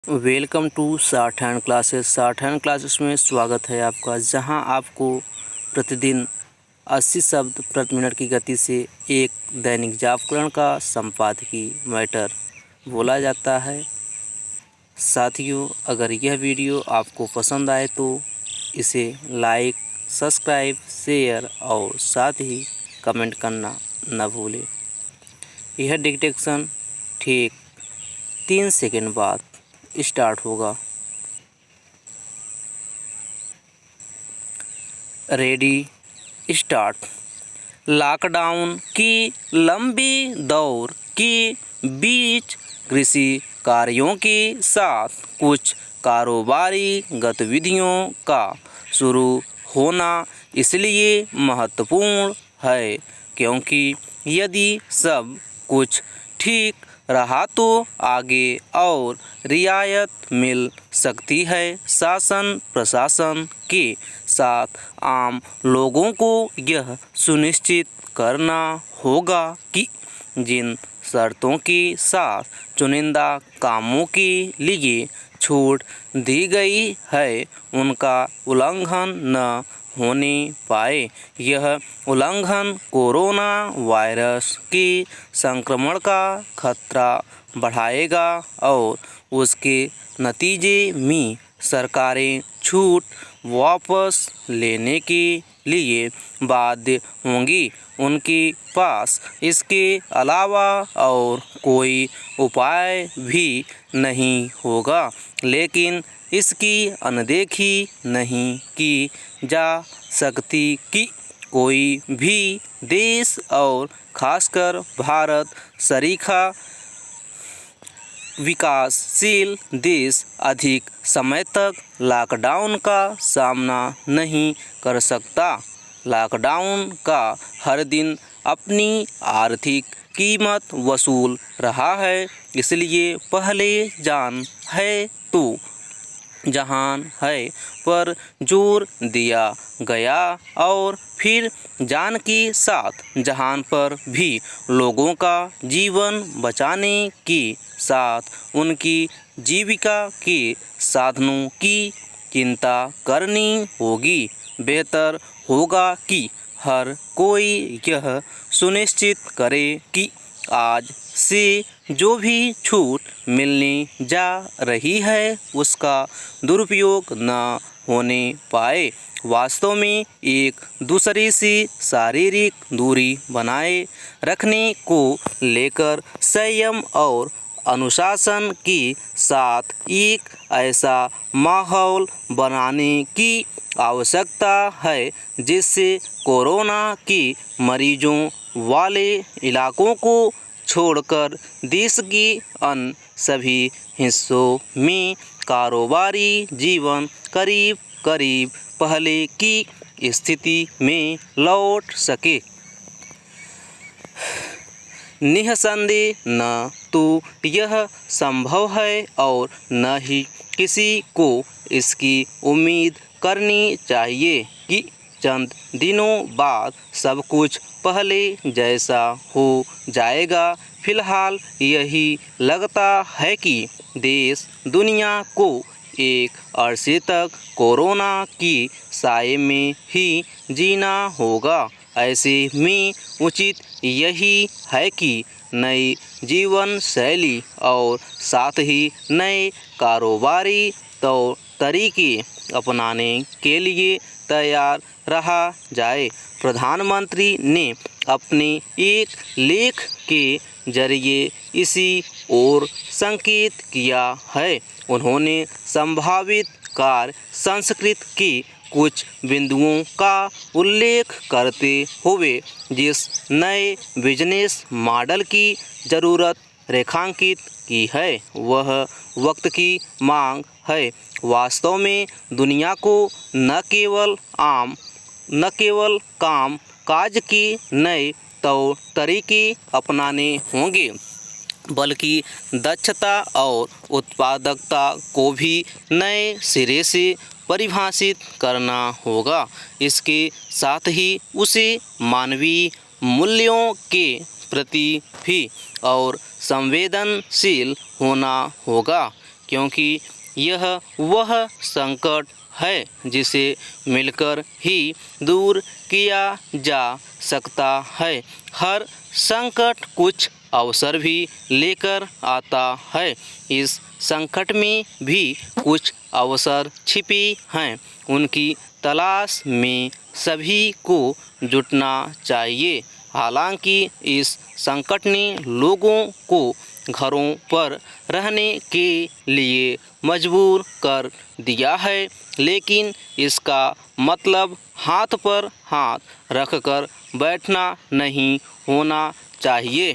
Welcome to shorthand classes. Shorthand classes में स्वागत है आपका, जहां आपको प्रतिदिन 80 शब्द प्रति मिनट की गति से एक दैनिक व्याकरण का संपादकीय मैटर बोला जाता है। साथियों, अगर यह वीडियो आपको पसंद आए तो इसे लाइक, सब्सक्राइब, शेयर और साथ ही कमेंट करना न भूलें। यह डिक्टेशन ठीक 3 सेकंड बाद स्टार्ट होगा। Ready, start. लॉकडाउन की लंबी दौर के बीच कृषि कार्यों के साथ कुछ कारोबारी गतिविधियों का शुरू होना इसलिए महत्वपूर्ण है क्योंकि यदि सब कुछ ठीक रहा तो आगे और रियायत मिल सकती है। शासन प्रशासन के साथ आम लोगों को यह सुनिश्चित करना होगा कि जिन शर्तों के साथ चुनिंदा कामों के लिए छूट दी गई है उनका उल्लंघन न होने पाए। यह उल्लंघन कोरोना वायरस के संक्रमण का खतरा बढ़ाएगा और उसके नतीजे में सरकारें छूट वापस लेने के लिए बाध्य होंगी। उनके पास इसके अलावा और कोई उपाय भी नहीं होगा, लेकिन इसकी अनदेखी नहीं की जा सकती कि कोई भी देश और खासकर भारत सरीखा विकासशील देश अधिक समय तक लॉकडाउन का सामना नहीं कर सकता। लॉकडाउन का हर दिन अपनी आर्थिक कीमत वसूल रहा है, इसलिए पहले जान है तो जहान है पर जोर दिया गया और फिर जान के साथ जहान पर भी लोगों का जीवन बचाने के साथ उनकी जीविका के साधनों की चिंता करनी होगी। बेहतर होगा कि हर कोई यह सुनिश्चित करे कि आज से जो भी छूट मिलने जा रही है उसका दुरुपयोग न होने पाए। वास्तव में एक दूसरे से शारीरिक दूरी बनाए रखने को लेकर संयम और अनुशासन के साथ एक ऐसा माहौल बनाने की आवश्यकता है जिससे कोरोना के मरीजों वाले इलाकों को छोड़कर देश के अन्य सभी हिस्सों में कारोबारी जीवन करीब करीब पहले की स्थिति में लौट सके। निःसंदेह न तो यह संभव है और न ही किसी को इसकी उम्मीद करनी चाहिए कि चंद दिनों बाद सब कुछ पहले जैसा हो जाएगा। फिलहाल यही लगता है कि देश दुनिया को एक अरसे तक कोरोना की साए में ही जीना होगा। ऐसे में उचित यही है कि नई जीवन शैली और साथ ही नए कारोबारी तौर तरीके अपनाने के लिए तैयार रहा जाए। प्रधानमंत्री ने अपने एक लेख के जरिए इसी ओर संकेत किया है। उन्होंने संभावित कार्य संस्कृति के कुछ बिंदुओं का उल्लेख करते हुए जिस नए बिजनेस मॉडल की ज़रूरत रेखांकित की है वह वक्त की मांग है। वास्तव में दुनिया को न केवल काम काज के नए तौर तरीके अपनाने होंगे बल्कि दक्षता और उत्पादकता को भी नए सिरे से परिभाषित करना होगा। इसके साथ ही उसे मानवीय मूल्यों के प्रति भी और संवेदनशील होना होगा क्योंकि यह वह संकट है जिसे मिलकर ही दूर किया जा सकता है। हर संकट कुछ अवसर भी लेकर आता है। इस संकट में भी कुछ अवसर छिपी हैं, उनकी तलाश में सभी को जुटना चाहिए। हालांकि इस संकट ने लोगों को घरों पर रहने के लिए मजबूर कर दिया है, लेकिन इसका मतलब हाथ पर हाथ रखकर बैठना नहीं होना चाहिए।